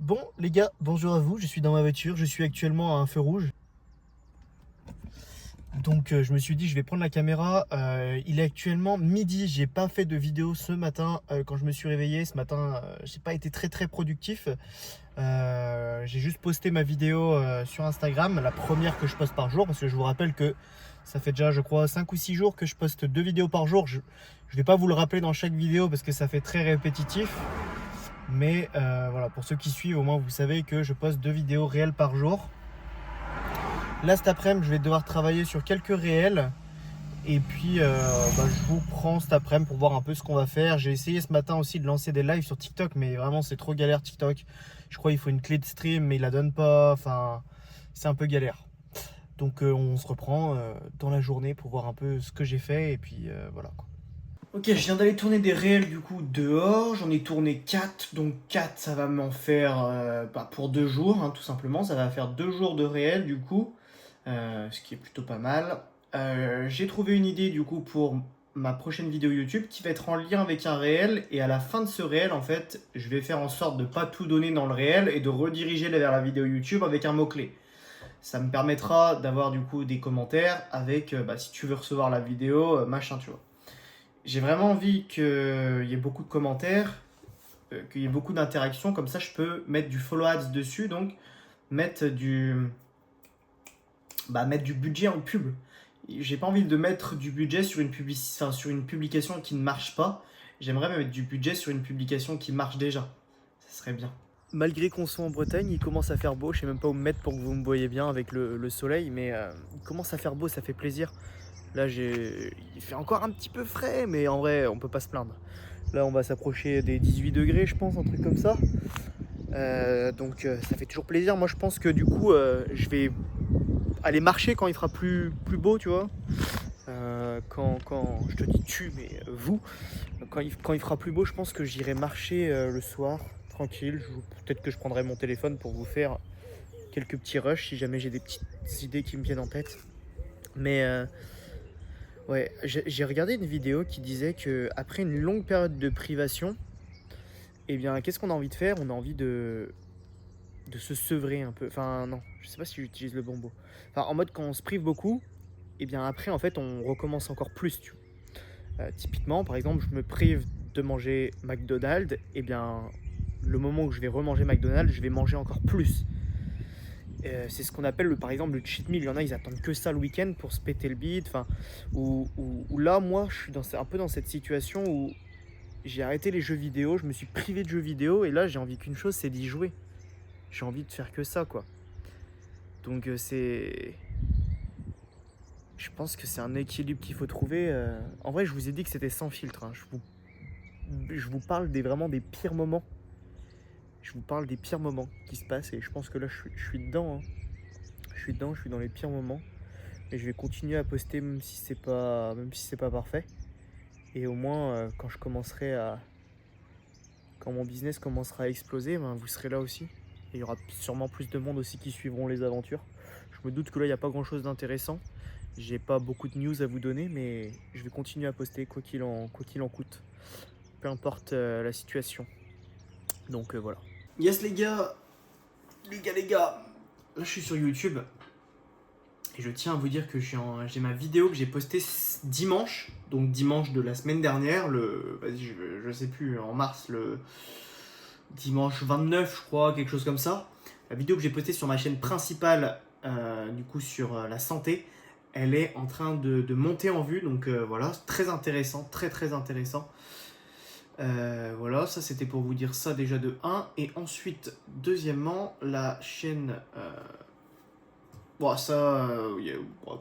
Bon les gars, bonjour à vous, je suis dans ma voiture, je suis actuellement à un feu rouge. Donc je me suis dit je vais prendre la caméra. Il est actuellement midi, j'ai pas fait de vidéo ce matin. Quand je me suis réveillé ce matin, j'ai pas été très productif. J'ai juste posté ma vidéo sur Instagram, la première que je poste par jour, parce que je vous rappelle que ça fait déjà je crois 5 ou 6 jours que je poste 2 vidéos par jour. Je vais pas vous le rappeler dans chaque vidéo parce que ça fait très répétitif. Mais voilà, pour ceux qui suivent, au moins vous savez que je poste 2 vidéos réelles par jour. Là cet après-midi, je vais devoir travailler sur quelques réels. Et puis je vous prends cet après-midi pour voir un peu ce qu'on va faire. J'ai essayé ce matin aussi de lancer des lives sur TikTok, mais vraiment c'est trop galère TikTok. Je crois qu'il faut une clé de stream, mais il la donne pas. Enfin, c'est un peu galère. Donc on se reprend dans la journée pour voir un peu ce que j'ai fait. Et puis voilà quoi. Ok, je viens d'aller tourner des réels du coup dehors. J'en ai tourné 4. Donc 4 ça va m'en faire pour 2 jours, hein, tout simplement. Ça va faire 2 jours de réel du coup. Ce qui est plutôt pas mal. J'ai trouvé une idée du coup pour ma prochaine vidéo YouTube qui va être en lien avec un réel, et à la fin de ce réel en fait je vais faire en sorte de pas tout donner dans le réel et de rediriger vers la vidéo YouTube avec un mot-clé. Ça me permettra d'avoir du coup des commentaires avec si tu veux recevoir la vidéo, machin tu vois. J'ai vraiment envie qu'il y ait beaucoup de commentaires, qu'il y ait beaucoup d'interactions, comme ça je peux mettre du follow ads dessus, donc mettre mettre du budget en pub. J'ai pas envie de mettre du budget sur sur une publication qui ne marche pas. J'aimerais mettre du budget sur une publication qui marche déjà. Ça serait bien. Malgré qu'on soit en Bretagne, il commence à faire beau. Je sais même pas où me mettre pour que vous me voyez bien avec le soleil, mais il commence à faire beau, ça fait plaisir. Là, il fait encore un petit peu frais, mais en vrai, on peut pas se plaindre. Là, on va s'approcher des 18 degrés, je pense, un truc comme ça. Donc, ça fait toujours plaisir. Moi, je pense que du coup, je vais aller marcher quand il fera plus beau, tu vois. Quand je te dis tu, mais vous, quand il fera plus beau, je pense que j'irai marcher le soir, tranquille. Peut-être que je prendrai mon téléphone pour vous faire quelques petits rushs si jamais j'ai des petites idées qui me viennent en tête. Mais ouais, j'ai regardé une vidéo qui disait que après une longue période de privation, eh bien, qu'est-ce qu'on a envie de faire? On a envie de se sevrer un peu. Enfin, non, je sais pas si j'utilise le bon mot. Enfin, en mode quand on se prive beaucoup, et bien après, en fait, on recommence encore plus, tu vois. Typiquement, par exemple, je me prive de manger McDonald's, et bien le moment où je vais remanger McDonald's, je vais manger encore plus. C'est ce qu'on appelle par exemple le cheat meal. Il y en a, ils attendent que ça le week-end pour se péter le bide. Enfin, où là, moi, je suis un peu dans cette situation où j'ai arrêté les jeux vidéo, je me suis privé de jeux vidéo, et là, j'ai envie qu'une chose, c'est d'y jouer. J'ai envie de faire que ça, quoi. Donc je pense que c'est un équilibre qu'il faut trouver. En vrai, je vous ai dit que c'était sans filtre, hein. Je vous parle vraiment des pires moments. Je vous parle des pires moments qui se passent, et je pense que là, je suis dedans, hein. Je suis dedans, je suis dans les pires moments. Et je vais continuer à poster même si c'est pas parfait. Et au moins, quand mon business commencera à exploser, ben, vous serez là aussi. Et il y aura sûrement plus de monde aussi qui suivront les aventures. Je me doute que là, il n'y a pas grand chose d'intéressant. J'ai pas beaucoup de news à vous donner, mais je vais continuer à poster quoi qu'il en coûte. Peu importe la situation. Donc voilà. Yes les gars, là je suis sur YouTube. Et je tiens à vous dire que j'ai ma vidéo que j'ai postée dimanche, donc dimanche de la semaine dernière, je sais plus, en mars, le dimanche 29 je crois, quelque chose comme ça. La vidéo que j'ai postée sur ma chaîne principale, du coup sur la santé, elle est en train de monter en vue, donc voilà, très intéressant, très intéressant. Voilà, ça c'était pour vous dire ça déjà de 1. Et ensuite, deuxièmement, la chaîne...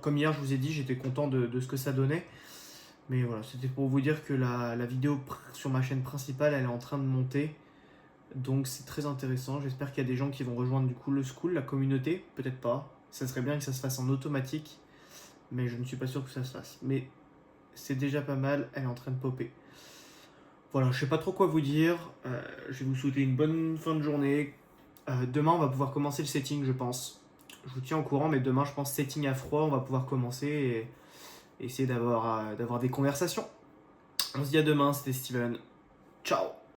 comme hier je vous ai dit, j'étais content de ce que ça donnait. Mais voilà, c'était pour vous dire que la vidéo sur ma chaîne principale, elle est en train de monter. Donc c'est très intéressant. J'espère qu'il y a des gens qui vont rejoindre du coup le school, la communauté. Peut-être pas. Ça serait bien que ça se fasse en automatique. Mais je ne suis pas sûr que ça se fasse. Mais c'est déjà pas mal, elle est en train de popper. Voilà, je sais pas trop quoi vous dire. Je vais vous souhaiter une bonne fin de journée. Demain, on va pouvoir commencer le setting, je pense. Je vous tiens au courant, mais demain, je pense setting à froid, on va pouvoir commencer et essayer d'avoir des conversations. On se dit à demain, c'était Steven. Ciao!